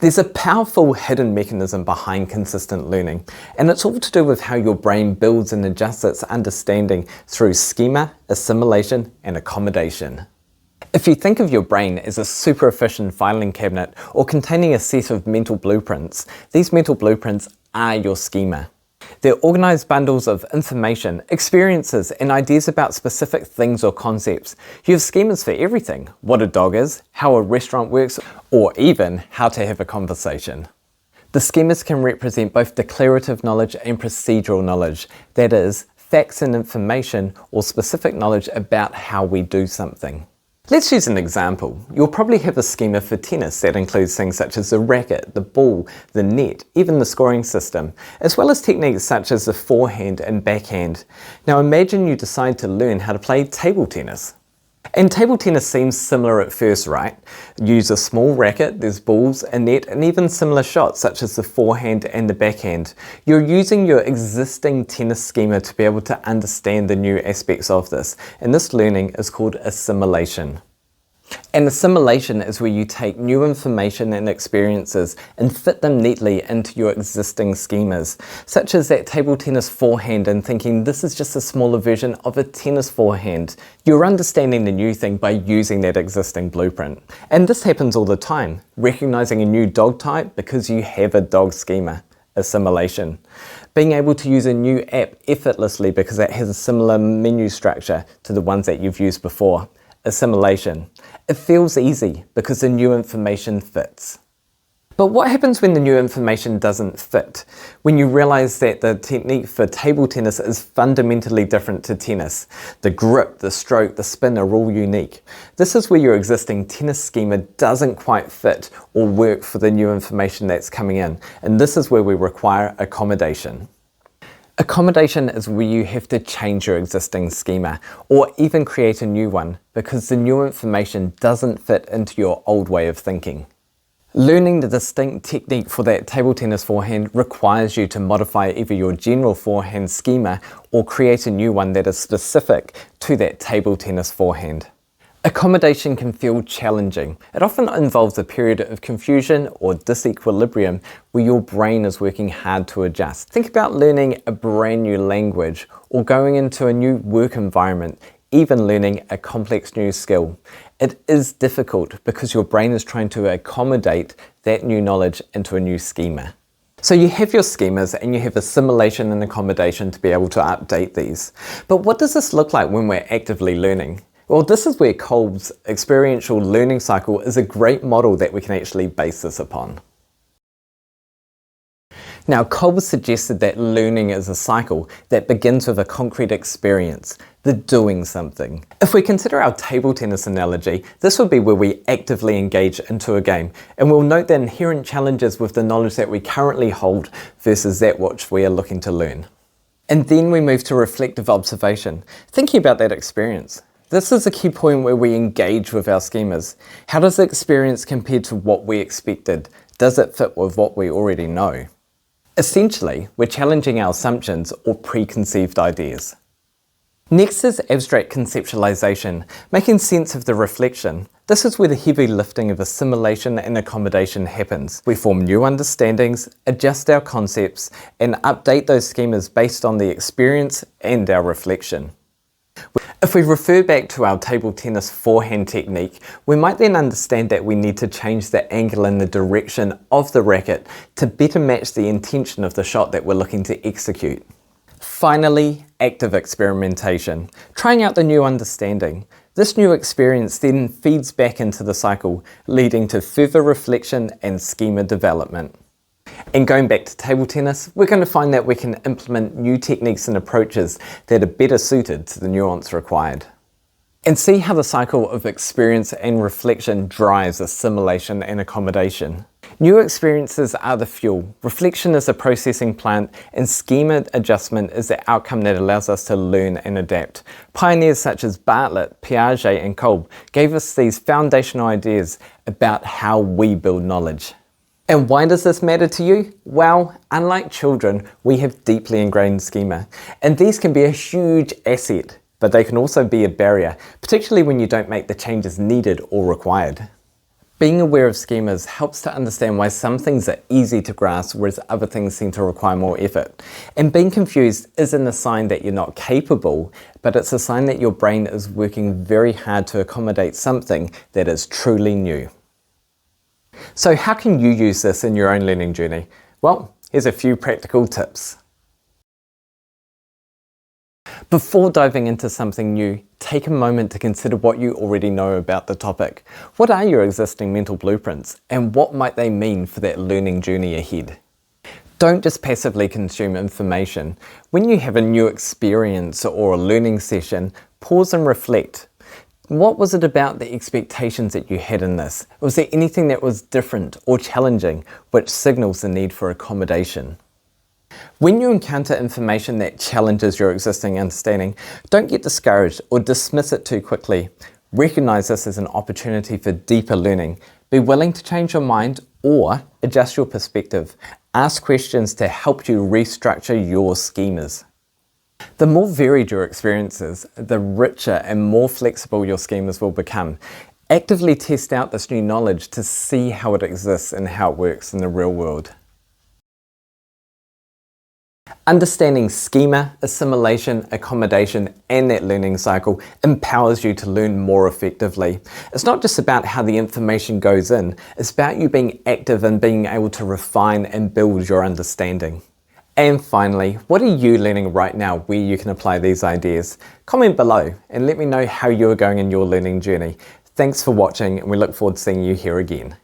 There's a powerful hidden mechanism behind consistent learning, and it's all to do with how your brain builds and adjusts its understanding through schema, assimilation, and accommodation. If you think of your brain as a super efficient filing cabinet or containing a set of mental blueprints, these mental blueprints are your schema. They're organized bundles of information, experiences, and ideas about specific things or concepts. You have schemas for everything: what a dog is, how a restaurant works, or even how to have a conversation. The schemas can represent both declarative knowledge and procedural knowledge, that is, facts and information or specific knowledge about how we do something. Let's use an example. You'll probably have a schema for tennis that includes things such as the racket, the ball, the net, even the scoring system, as well as techniques such as the forehand and backhand. Now imagine you decide to learn how to play table tennis. And table tennis seems similar at first, right? Use a small racket, there's balls, a net, and even similar shots such as the forehand and the backhand. You're using your existing tennis schema to be able to understand the new aspects of this, and this learning is called assimilation. And assimilation is where you take new information and experiences and fit them neatly into your existing schemas, such as that table tennis forehand and thinking this is just a smaller version of a tennis forehand. You're understanding the new thing by using that existing blueprint. And this happens all the time, recognizing a new dog type because you have a dog schema. Assimilation. Being able to use a new app effortlessly because it has a similar menu structure to the ones that you've used before. Assimilation. It feels easy because the new information fits. But what happens when the new information doesn't fit? When you realize that the technique for table tennis is fundamentally different to tennis. The grip, the stroke, the spin are all unique. This is where your existing tennis schema doesn't quite fit or work for the new information that's coming in. And this is where we require accommodation. Accommodation is where you have to change your existing schema or even create a new one because the new information doesn't fit into your old way of thinking. Learning the distinct technique for that table tennis forehand requires you to modify either your general forehand schema or create a new one that is specific to that table tennis forehand. Accommodation can feel challenging. It often involves a period of confusion or disequilibrium where your brain is working hard to adjust. Think about learning a brand new language or going into a new work environment, even learning a complex new skill. It is difficult because your brain is trying to accommodate that new knowledge into a new schema. So you have your schemas and you have assimilation and accommodation to be able to update these. But what does this look like when we're actively learning? Well, this is where Kolb's experiential learning cycle is a great model that we can actually base this upon. Now, Kolb suggested that learning is a cycle that begins with a concrete experience, the doing something. If we consider our table tennis analogy, this would be where we actively engage into a game, and we'll note the inherent challenges with the knowledge that we currently hold versus that which we are looking to learn. And then we move to reflective observation, thinking about that experience. This is a key point where we engage with our schemas. How does the experience compare to what we expected? Does it fit with what we already know? Essentially, we're challenging our assumptions or preconceived ideas. Next is abstract conceptualization, making sense of the reflection. This is where the heavy lifting of assimilation and accommodation happens. We form new understandings, adjust our concepts, and update those schemas based on the experience and our reflection. If we refer back to our table tennis forehand technique, we might then understand that we need to change the angle and the direction of the racket to better match the intention of the shot that we're looking to execute. Finally, active experimentation, trying out the new understanding. This new experience then feeds back into the cycle, leading to further reflection and schema development. And going back to table tennis, we're going to find that we can implement new techniques and approaches that are better suited to the nuance required. And see how the cycle of experience and reflection drives assimilation and accommodation. New experiences are the fuel, reflection is the processing plant, and schema adjustment is the outcome that allows us to learn and adapt. Pioneers such as Bartlett, Piaget, and Kolb gave us these foundational ideas about how we build knowledge. And why does this matter to you? Well, unlike children, we have deeply ingrained schema, and these can be a huge asset, but they can also be a barrier, particularly when you don't make the changes needed or required. Being aware of schemas helps to understand why some things are easy to grasp whereas other things seem to require more effort. And being confused isn't a sign that you're not capable, but it's a sign that your brain is working very hard to accommodate something that is truly new. So how can you use this in your own learning journey? Well, here's a few practical tips. Before diving into something new, take a moment to consider what you already know about the topic. What are your existing mental blueprints, and what might they mean for that learning journey ahead? Don't just passively consume information. When you have a new experience or a learning session, pause and reflect. What was it about the expectations that you had in this? Was there anything that was different or challenging, which signals the need for accommodation? When you encounter information that challenges your existing understanding, don't get discouraged or dismiss it too quickly. Recognize this as an opportunity for deeper learning. Be willing to change your mind or adjust your perspective. Ask questions to help you restructure your schemas. The more varied your experiences, the richer and more flexible your schemas will become. Actively test out this new knowledge to see how it exists and how it works in the real world. Understanding schema, assimilation, accommodation, and that learning cycle empowers you to learn more effectively. It's not just about how the information goes in, it's about you being active and being able to refine and build your understanding. And finally, what are you learning right now where you can apply these ideas? Comment below and let me know how you are going in your learning journey. Thanks for watching, and we look forward to seeing you here again.